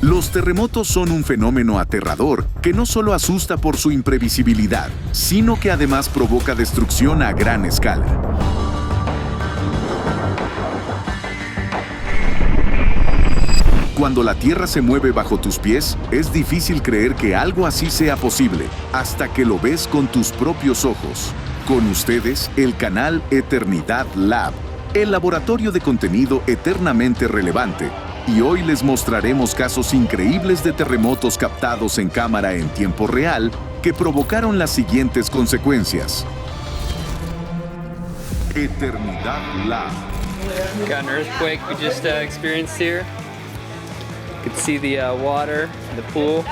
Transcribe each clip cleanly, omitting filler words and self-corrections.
Los terremotos son un fenómeno aterrador que no solo asusta por su imprevisibilidad, sino que además provoca destrucción a gran escala. Cuando la tierra se mueve bajo tus pies, es difícil creer que algo así sea posible, hasta que lo ves con tus propios ojos. Con ustedes, el canal Eternidad Lab, el laboratorio de contenido eternamente relevante. Y hoy les mostraremos casos increíbles de terremotos captados en cámara en tiempo real que provocaron las siguientes consecuencias. Eternidad Lab. Got an earthquake we just experienced here. You can see the water, the pool.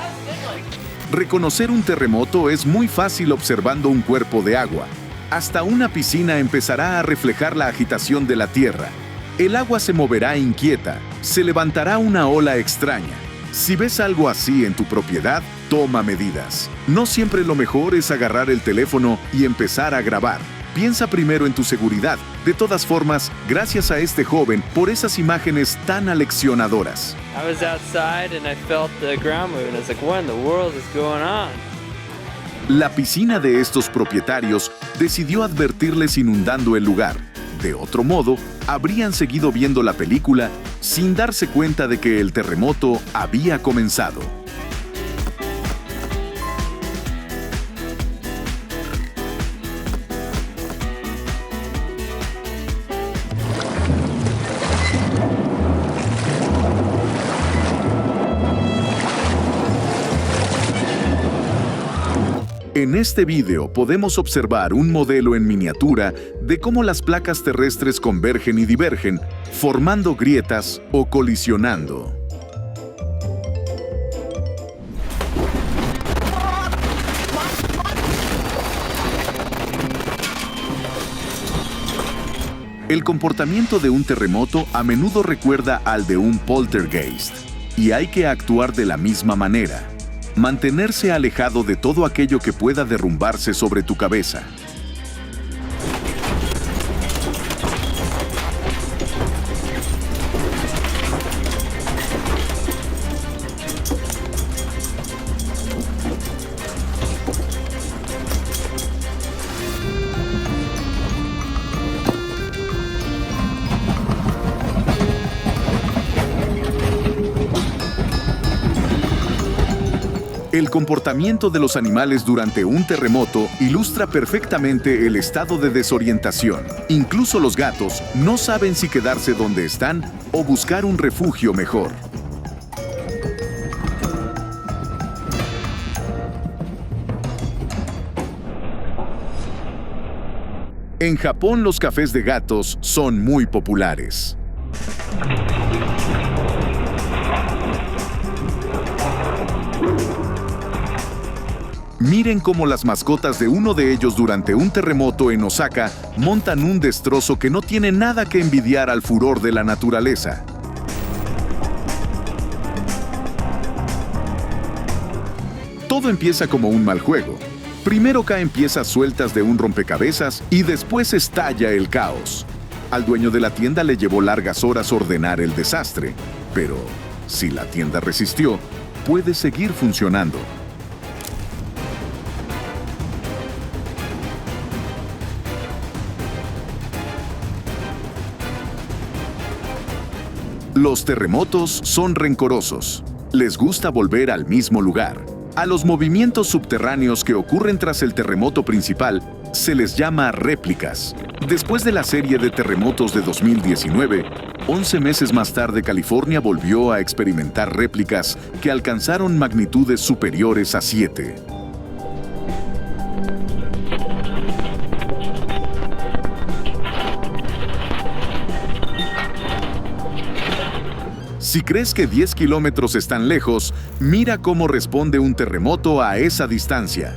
Reconocer un terremoto es muy fácil observando un cuerpo de agua. Hasta una piscina empezará a reflejar la agitación de la tierra. El agua se moverá inquieta, se levantará una ola extraña. Si ves algo así en tu propiedad, toma medidas. No siempre lo mejor es agarrar el teléfono y empezar a grabar. Piensa primero en tu seguridad. De todas formas, gracias a este joven por esas imágenes tan aleccionadoras. I was outside and I felt the ground moving. I was like, what in the world is going on? La piscina de estos propietarios decidió advertirles inundando el lugar. De otro modo, habrían seguido viendo la película sin darse cuenta de que el terremoto había comenzado. En este video podemos observar un modelo en miniatura de cómo las placas terrestres convergen y divergen, formando grietas o colisionando. El comportamiento de un terremoto a menudo recuerda al de un poltergeist, y hay que actuar de la misma manera. Mantenerse alejado de todo aquello que pueda derrumbarse sobre tu cabeza. El comportamiento de los animales durante un terremoto ilustra perfectamente el estado de desorientación. Incluso los gatos no saben si quedarse donde están o buscar un refugio mejor. En Japón, los cafés de gatos son muy populares. Miren cómo las mascotas de uno de ellos durante un terremoto en Osaka montan un destrozo que no tiene nada que envidiar al furor de la naturaleza. Todo empieza como un mal juego. Primero caen piezas sueltas de un rompecabezas y después estalla el caos. Al dueño de la tienda le llevó largas horas ordenar el desastre, pero si la tienda resistió, puede seguir funcionando. Los terremotos son rencorosos. Les gusta volver al mismo lugar. A los movimientos subterráneos que ocurren tras el terremoto principal se les llama réplicas. Después de la serie de terremotos de 2019, 11 meses más tarde California volvió a experimentar réplicas que alcanzaron magnitudes superiores a 7. Si crees que 10 kilómetros están lejos, mira cómo responde un terremoto a esa distancia.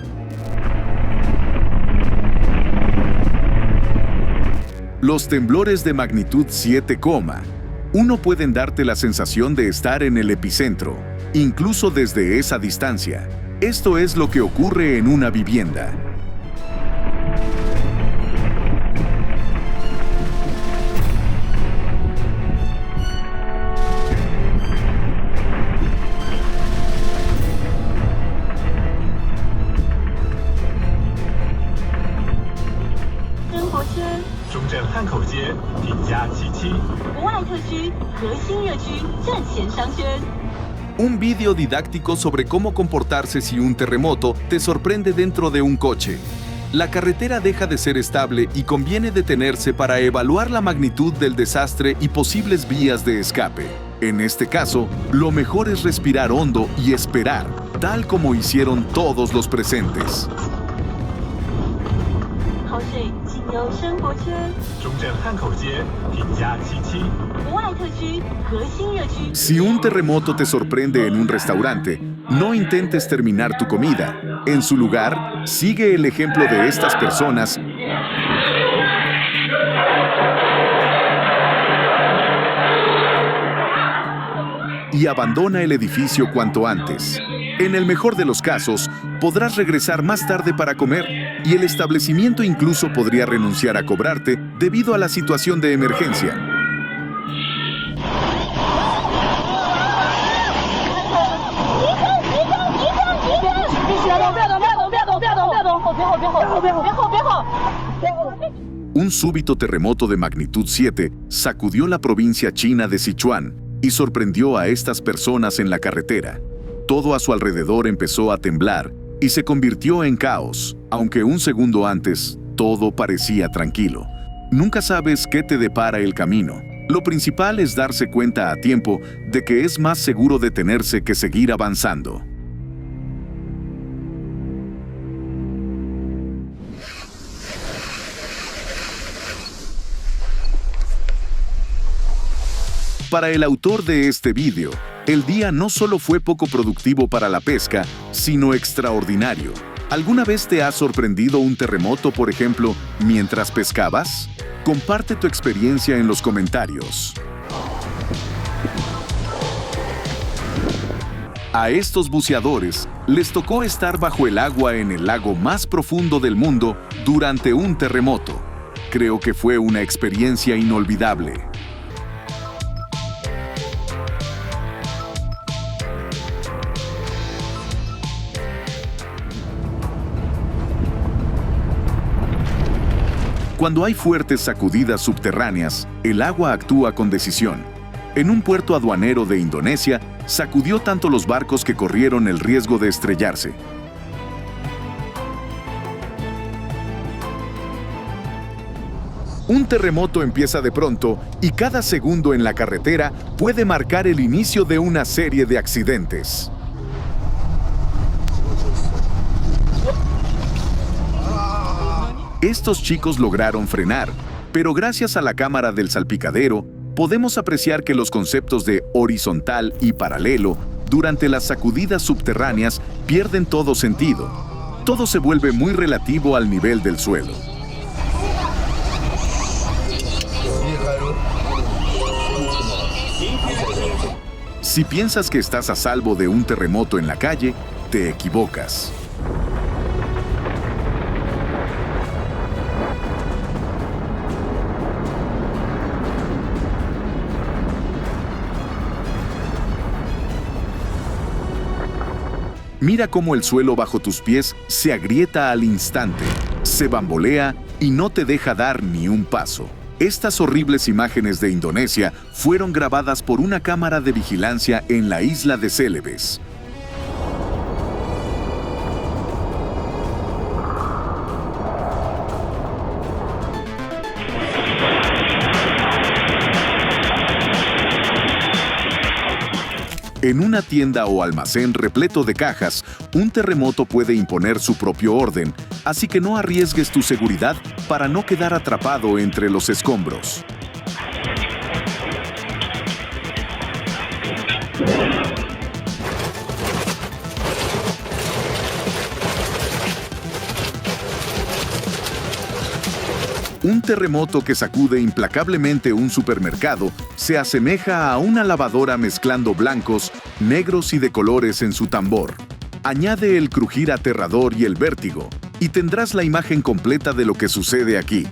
Los temblores de magnitud 7,1 pueden darte la sensación de estar en el epicentro, incluso desde esa distancia. Esto es lo que ocurre en una vivienda. Un vídeo didáctico sobre cómo comportarse si un terremoto te sorprende dentro de un coche. La carretera deja de ser estable y conviene detenerse para evaluar la magnitud del desastre y posibles vías de escape. En este caso, lo mejor es respirar hondo y esperar, tal como hicieron todos los presentes. Si un terremoto te sorprende en un restaurante, no intentes terminar tu comida. En su lugar, sigue el ejemplo de estas personas y abandona el edificio cuanto antes. En el mejor de los casos, podrás regresar más tarde para comer y el establecimiento incluso podría renunciar a cobrarte debido a la situación de emergencia. Un súbito terremoto de magnitud 7 sacudió la provincia china de Sichuan y sorprendió a estas personas en la carretera. Todo a su alrededor empezó a temblar y se convirtió en caos, aunque un segundo antes todo parecía tranquilo. Nunca sabes qué te depara el camino. Lo principal es darse cuenta a tiempo de que es más seguro detenerse que seguir avanzando. Para el autor de este vídeo, el día no solo fue poco productivo para la pesca, sino extraordinario. ¿Alguna vez te ha sorprendido un terremoto, por ejemplo, mientras pescabas? Comparte tu experiencia en los comentarios. A estos buceadores les tocó estar bajo el agua en el lago más profundo del mundo durante un terremoto. Creo que fue una experiencia inolvidable. Cuando hay fuertes sacudidas subterráneas, el agua actúa con decisión. En un puerto aduanero de Indonesia, sacudió tanto los barcos que corrieron el riesgo de estrellarse. Un terremoto empieza de pronto y cada segundo en la carretera puede marcar el inicio de una serie de accidentes. Estos chicos lograron frenar, pero gracias a la cámara del salpicadero, podemos apreciar que los conceptos de horizontal y paralelo durante las sacudidas subterráneas pierden todo sentido. Todo se vuelve muy relativo al nivel del suelo. Si piensas que estás a salvo de un terremoto en la calle, te equivocas. Mira cómo el suelo bajo tus pies se agrieta al instante, se bambolea y no te deja dar ni un paso. Estas horribles imágenes de Indonesia fueron grabadas por una cámara de vigilancia en la isla de Celebes. En una tienda o almacén repleto de cajas, un terremoto puede imponer su propio orden, así que no arriesgues tu seguridad para no quedar atrapado entre los escombros. Un terremoto que sacude implacablemente un supermercado se asemeja a una lavadora mezclando blancos, negros y de colores en su tambor. Añade el crujir aterrador y el vértigo, y tendrás la imagen completa de lo que sucede aquí.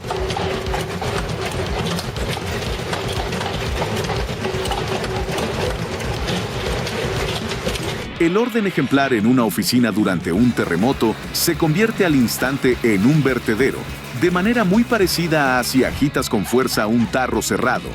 El orden ejemplar en una oficina durante un terremoto se convierte al instante en un vertedero, de manera muy parecida a si agitas con fuerza un tarro cerrado.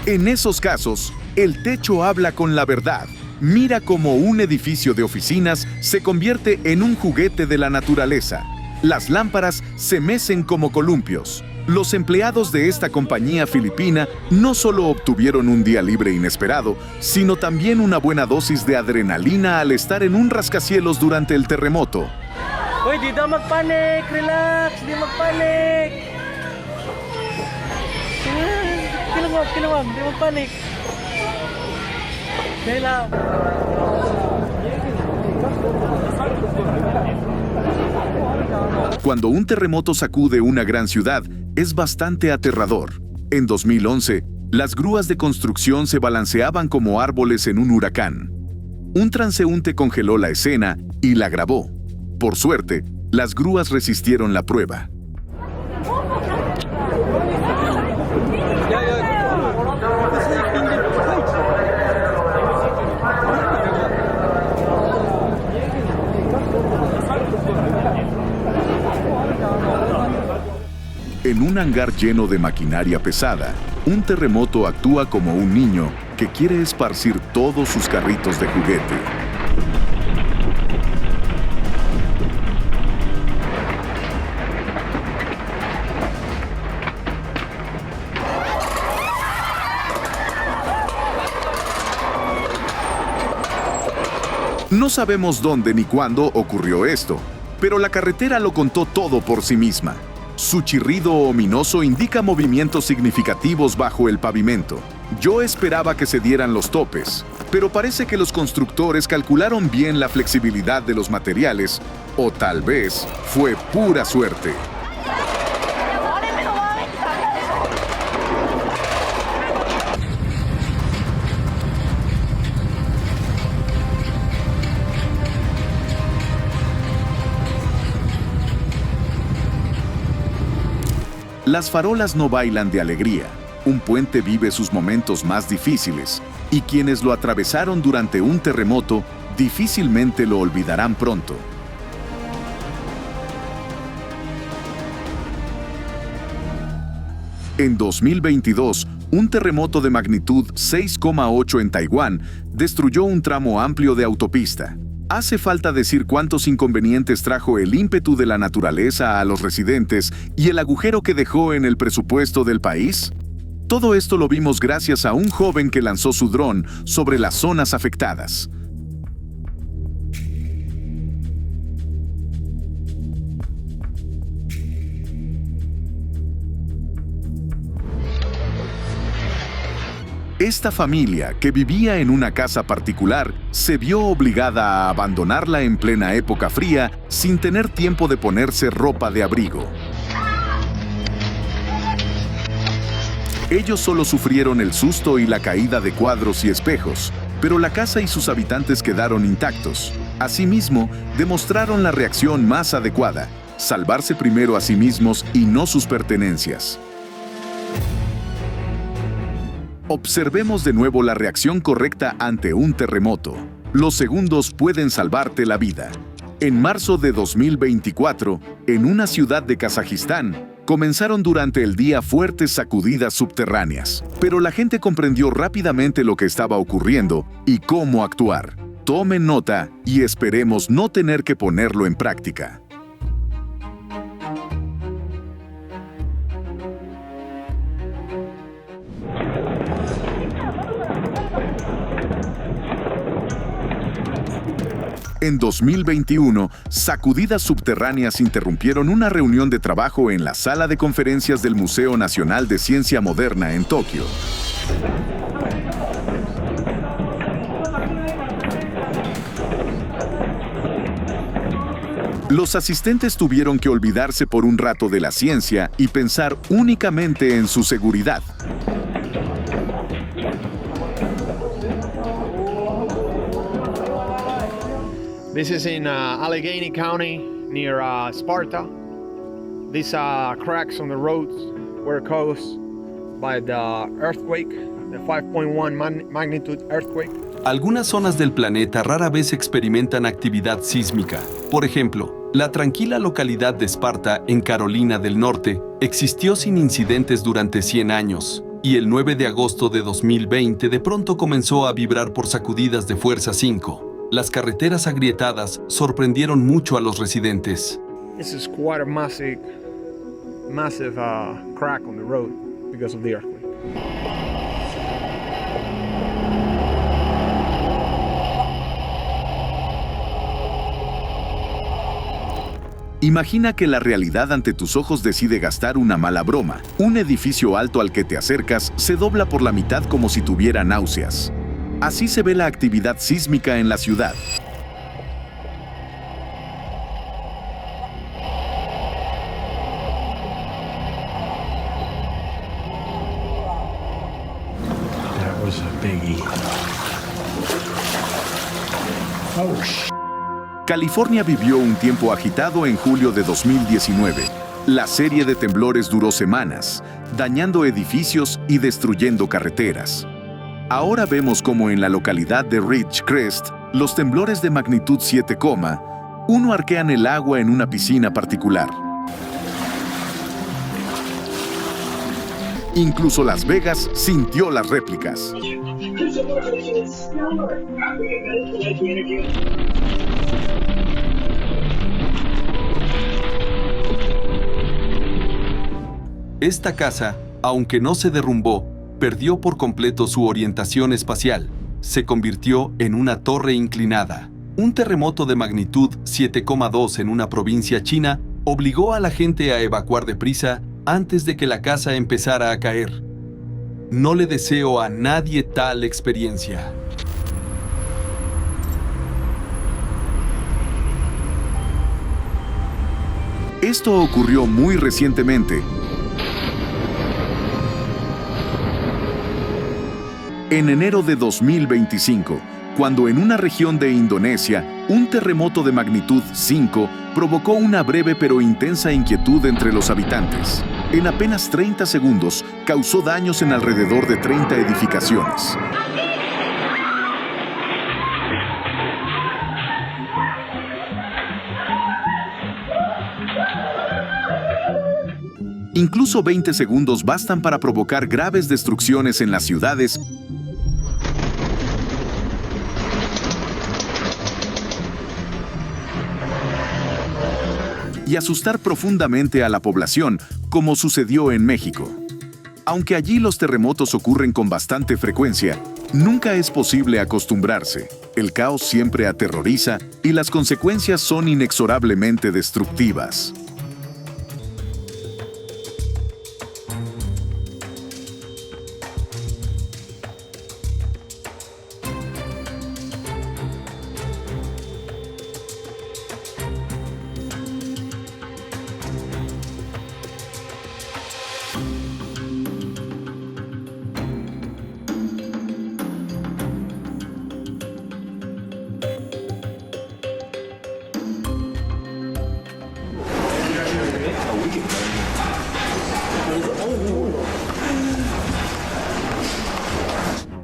En esos casos, el techo habla con la verdad. Mira cómo un edificio de oficinas se convierte en un juguete de la naturaleza. Las lámparas se mecen como columpios. Los empleados de esta compañía filipina no solo obtuvieron un día libre inesperado, sino también una buena dosis de adrenalina al estar en un rascacielos durante el terremoto. Uy, di daw magpanik! Relax! Di magpanik! Kilawag! Di magpanik! Relax! Cuando un terremoto sacude una gran ciudad, es bastante aterrador. En 2011, las grúas de construcción se balanceaban como árboles en un huracán. Un transeúnte congeló la escena y la grabó. Por suerte, las grúas resistieron la prueba. En un hangar lleno de maquinaria pesada, un terremoto actúa como un niño que quiere esparcir todos sus carritos de juguete. No sabemos dónde ni cuándo ocurrió esto, pero la carretera lo contó todo por sí misma. Su chirrido ominoso indica movimientos significativos bajo el pavimento. Yo esperaba que se dieran los topes, pero parece que los constructores calcularon bien la flexibilidad de los materiales, o tal vez fue pura suerte. Las farolas no bailan de alegría. Un puente vive sus momentos más difíciles, y quienes lo atravesaron durante un terremoto difícilmente lo olvidarán pronto. En 2022, un terremoto de magnitud 6,8 en Taiwán destruyó un tramo amplio de autopista. Hace falta decir cuántos inconvenientes trajo el ímpetu de la naturaleza a los residentes y el agujero que dejó en el presupuesto del país. Todo esto lo vimos gracias a un joven que lanzó su dron sobre las zonas afectadas. Esta familia, que vivía en una casa particular, se vio obligada a abandonarla en plena época fría sin tener tiempo de ponerse ropa de abrigo. Ellos solo sufrieron el susto y la caída de cuadros y espejos, pero la casa y sus habitantes quedaron intactos. Asimismo, demostraron la reacción más adecuada: salvarse primero a sí mismos y no sus pertenencias. Observemos de nuevo la reacción correcta ante un terremoto. Los segundos pueden salvarte la vida. En marzo de 2024, en una ciudad de Kazajistán, comenzaron durante el día fuertes sacudidas subterráneas, pero la gente comprendió rápidamente lo que estaba ocurriendo y cómo actuar. Tomen nota y esperemos no tener que ponerlo en práctica. En 2021, sacudidas subterráneas interrumpieron una reunión de trabajo en la sala de conferencias del Museo Nacional de Ciencia Moderna en Tokio. Los asistentes tuvieron que olvidarse por un rato de la ciencia y pensar únicamente en su seguridad. This is in Allegheny County, near Sparta. These cracks on the roads were caused by the earthquake, the 5.1 magnitude earthquake. Algunas zonas del planeta rara vez experimentan actividad sísmica. Por ejemplo, la tranquila localidad de Sparta, en Carolina del Norte, existió sin incidentes durante 100 años. y el 9 de agosto de 2020 de pronto comenzó a vibrar por sacudidas de fuerza 5. Las carreteras agrietadas sorprendieron mucho a los residentes. This is quite a massive crack on the road because of the earthquake. Imagina que la realidad ante tus ojos decide gastar una mala broma. Un edificio alto al que te acercas se dobla por la mitad como si tuviera náuseas. Así se ve la actividad sísmica en la ciudad. That was a biggie. California vivió un tiempo agitado en julio de 2019. La serie de temblores duró semanas, dañando edificios y destruyendo carreteras. Ahora vemos cómo en la localidad de Ridgecrest, los temblores de magnitud 7,1 arquean el agua en una piscina particular. Incluso Las Vegas sintió las réplicas. Esta casa, aunque no se derrumbó, perdió por completo su orientación espacial. Se convirtió en una torre inclinada. Un terremoto de magnitud 7,2 en una provincia china obligó a la gente a evacuar deprisa antes de que la casa empezara a caer. No le deseo a nadie tal experiencia. Esto ocurrió muy recientemente. En enero de 2025, cuando en una región de Indonesia, un terremoto de magnitud 5 provocó una breve pero intensa inquietud entre los habitantes. En apenas 30 segundos, causó daños en alrededor de 30 edificaciones. Incluso 20 segundos bastan para provocar graves destrucciones en las ciudades y asustar profundamente a la población, como sucedió en México. Aunque allí los terremotos ocurren con bastante frecuencia, nunca es posible acostumbrarse. El caos siempre aterroriza y las consecuencias son inexorablemente destructivas.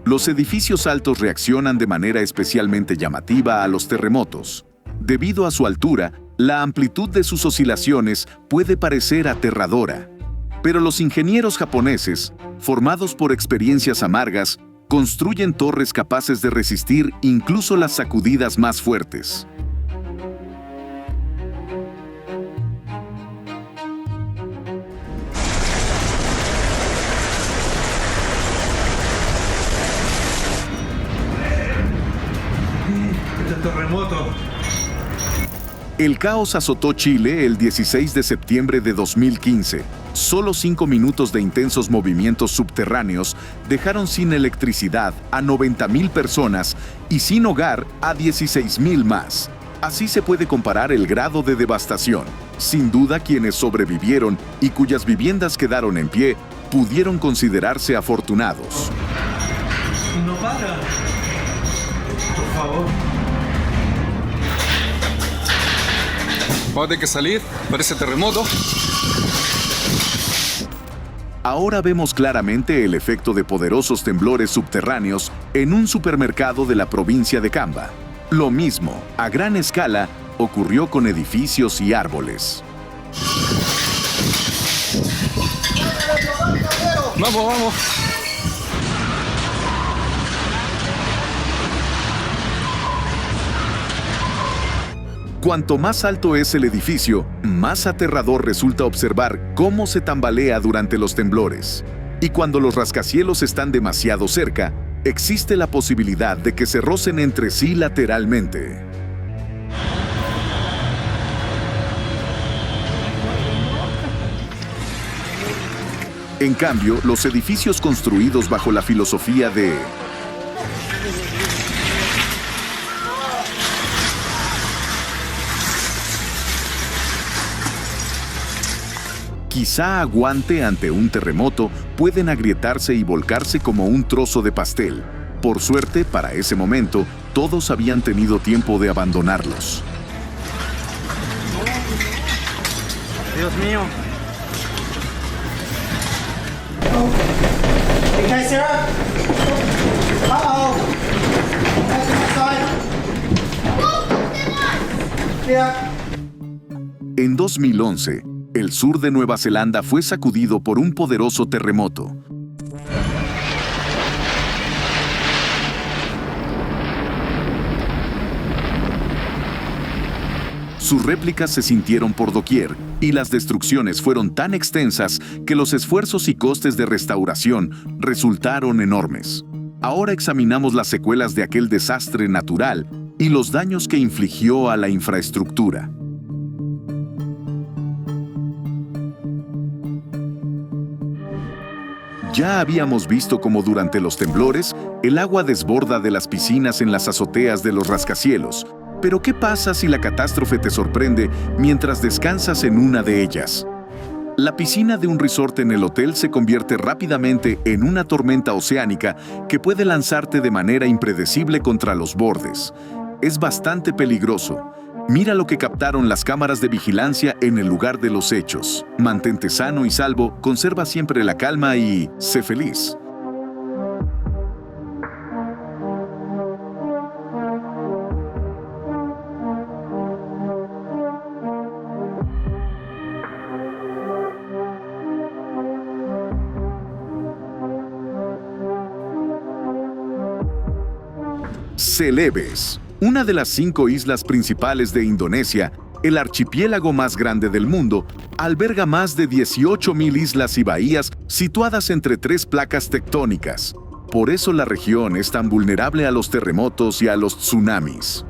Los edificios altos reaccionan de manera especialmente llamativa a los terremotos. Debido a su altura, la amplitud de sus oscilaciones puede parecer aterradora. Pero los ingenieros japoneses, formados por experiencias amargas, construyen torres capaces de resistir incluso las sacudidas más fuertes. Terremoto. El caos azotó Chile el 16 de septiembre de 2015. Solo 5 minutos de intensos movimientos subterráneos dejaron sin electricidad a 90,000 personas y sin hogar a 16,000 más. Así se puede comparar el grado de devastación. Sin duda, quienes sobrevivieron y cuyas viviendas quedaron en pie pudieron considerarse afortunados. No para. Por favor. Vamos a tener que salir, parece terremoto. Ahora vemos claramente el efecto de poderosos temblores subterráneos en un supermercado de la provincia de Camba. Lo mismo, a gran escala, ocurrió con edificios y árboles. Vamos, vamos. Cuanto más alto es el edificio, más aterrador resulta observar cómo se tambalea durante los temblores. Y cuando los rascacielos están demasiado cerca, existe la posibilidad de que se rocen entre sí lateralmente. En cambio, los edificios construidos bajo la filosofía de quizá aguante ante un terremoto, pueden agrietarse y volcarse como un trozo de pastel. Por suerte, para ese momento, todos habían tenido tiempo de abandonarlos. Dios mío. Hey guys, Sarah. Uh-oh. Yeah. En 2011, el sur de Nueva Zelanda fue sacudido por un poderoso terremoto. Sus réplicas se sintieron por doquier y las destrucciones fueron tan extensas que los esfuerzos y costes de restauración resultaron enormes. Ahora examinamos las secuelas de aquel desastre natural y los daños que infligió a la infraestructura. Ya habíamos visto cómo durante los temblores, el agua desborda de las piscinas en las azoteas de los rascacielos. Pero ¿qué pasa si la catástrofe te sorprende mientras descansas en una de ellas? La piscina de un resort en el hotel se convierte rápidamente en una tormenta oceánica que puede lanzarte de manera impredecible contra los bordes. Es bastante peligroso. Mira lo que captaron las cámaras de vigilancia en el lugar de los hechos. Mantente sano y salvo, conserva siempre la calma y sé feliz. Celebes, una de las 5 islas principales de Indonesia, el archipiélago más grande del mundo, alberga más de 18.000 islas y bahías situadas entre 3 placas tectónicas. Por eso la región es tan vulnerable a los terremotos y a los tsunamis.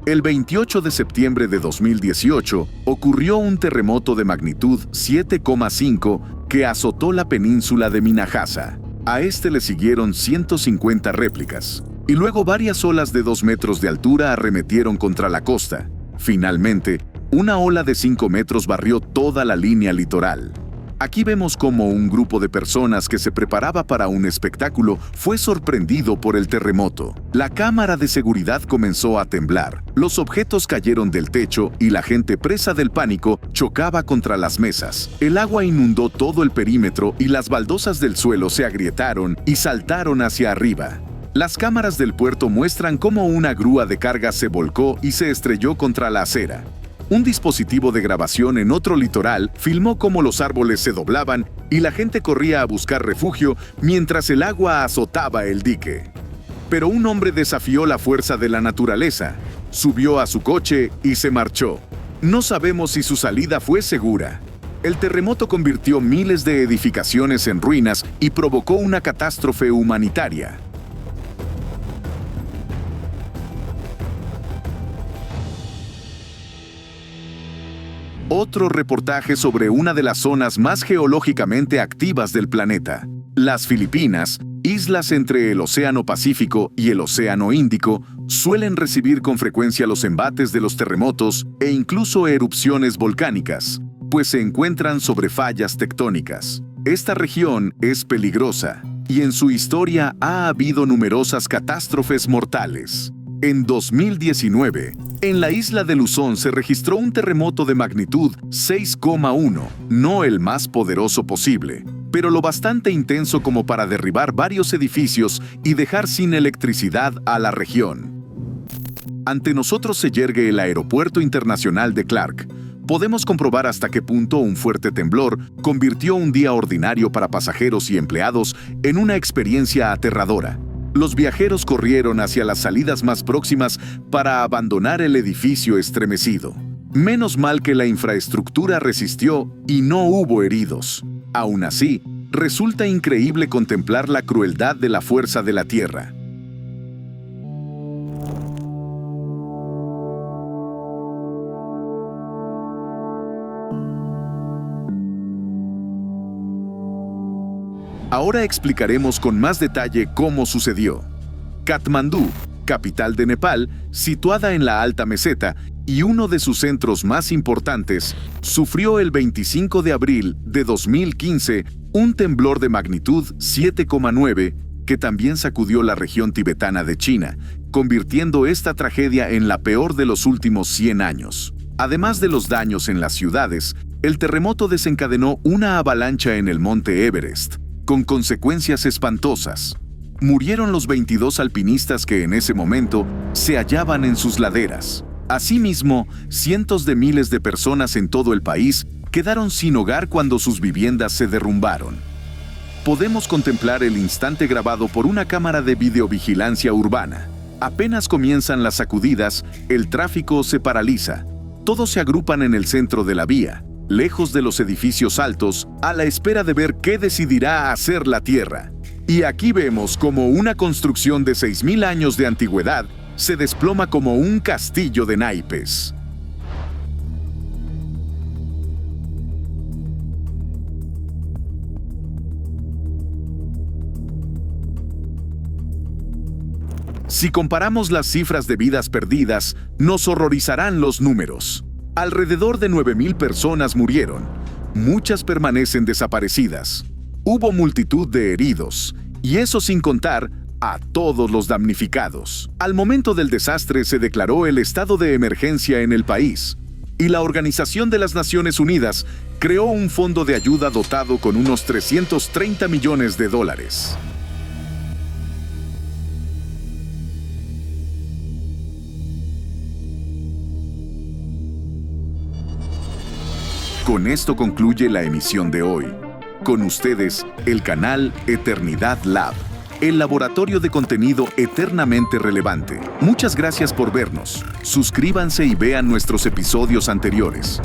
El 28 de septiembre de 2018 ocurrió un terremoto de magnitud 7,5 que azotó la península de Minahasa. A este le siguieron 150 réplicas. Y luego varias olas de 2 metros de altura arremetieron contra la costa. Finalmente, una ola de 5 metros barrió toda la línea litoral. Aquí vemos cómo un grupo de personas que se preparaba para un espectáculo fue sorprendido por el terremoto. La cámara de seguridad comenzó a temblar, los objetos cayeron del techo y la gente presa del pánico chocaba contra las mesas. El agua inundó todo el perímetro y las baldosas del suelo se agrietaron y saltaron hacia arriba. Las cámaras del puerto muestran cómo una grúa de carga se volcó y se estrelló contra la acera. Un dispositivo de grabación en otro litoral filmó cómo los árboles se doblaban y la gente corría a buscar refugio mientras el agua azotaba el dique. Pero un hombre desafió la fuerza de la naturaleza, subió a su coche y se marchó. No sabemos si su salida fue segura. El terremoto convirtió miles de edificaciones en ruinas y provocó una catástrofe humanitaria. Otro reportaje sobre una de las zonas más geológicamente activas del planeta. Las Filipinas, islas entre el Océano Pacífico y el Océano Índico, suelen recibir con frecuencia los embates de los terremotos e incluso erupciones volcánicas, pues se encuentran sobre fallas tectónicas. Esta región es peligrosa y en su historia ha habido numerosas catástrofes mortales. En 2019, en la isla de Luzón se registró un terremoto de magnitud 6,1, no el más poderoso posible, pero lo bastante intenso como para derribar varios edificios y dejar sin electricidad a la región. Ante nosotros se yergue el Aeropuerto Internacional de Clark. Podemos comprobar hasta qué punto un fuerte temblor convirtió un día ordinario para pasajeros y empleados en una experiencia aterradora. Los viajeros corrieron hacia las salidas más próximas para abandonar el edificio estremecido. Menos mal que la infraestructura resistió y no hubo heridos. Aún así, resulta increíble contemplar la crueldad de la fuerza de la Tierra. Ahora explicaremos con más detalle cómo sucedió. Katmandú, capital de Nepal, situada en la alta meseta y uno de sus centros más importantes, sufrió el 25 de abril de 2015 un temblor de magnitud 7,9 que también sacudió la región tibetana de China, convirtiendo esta tragedia en la peor de los últimos 100 años. Además de los daños en las ciudades, el terremoto desencadenó una avalancha en el monte Everest, con consecuencias espantosas. Murieron los 22 alpinistas que en ese momento se hallaban en sus laderas. Asimismo, cientos de miles de personas en todo el país quedaron sin hogar cuando sus viviendas se derrumbaron. Podemos contemplar el instante grabado por una cámara de videovigilancia urbana. Apenas comienzan las sacudidas, el tráfico se paraliza. Todos se agrupan en el centro de la vía, lejos de los edificios altos, a la espera de ver qué decidirá hacer la Tierra. Y aquí vemos cómo una construcción de 6.000 años de antigüedad se desploma como un castillo de naipes. Si comparamos las cifras de vidas perdidas, nos horrorizarán los números. Alrededor de 9.000 personas murieron. Muchas permanecen desaparecidas. Hubo multitud de heridos, y eso sin contar a todos los damnificados. Al momento del desastre se declaró el estado de emergencia en el país, y la Organización de las Naciones Unidas creó un fondo de ayuda dotado con unos 330 millones de dólares. Con esto concluye la emisión de hoy. Con ustedes, el canal Eternidad Lab, el laboratorio de contenido eternamente relevante. Muchas gracias por vernos. Suscríbanse y vean nuestros episodios anteriores.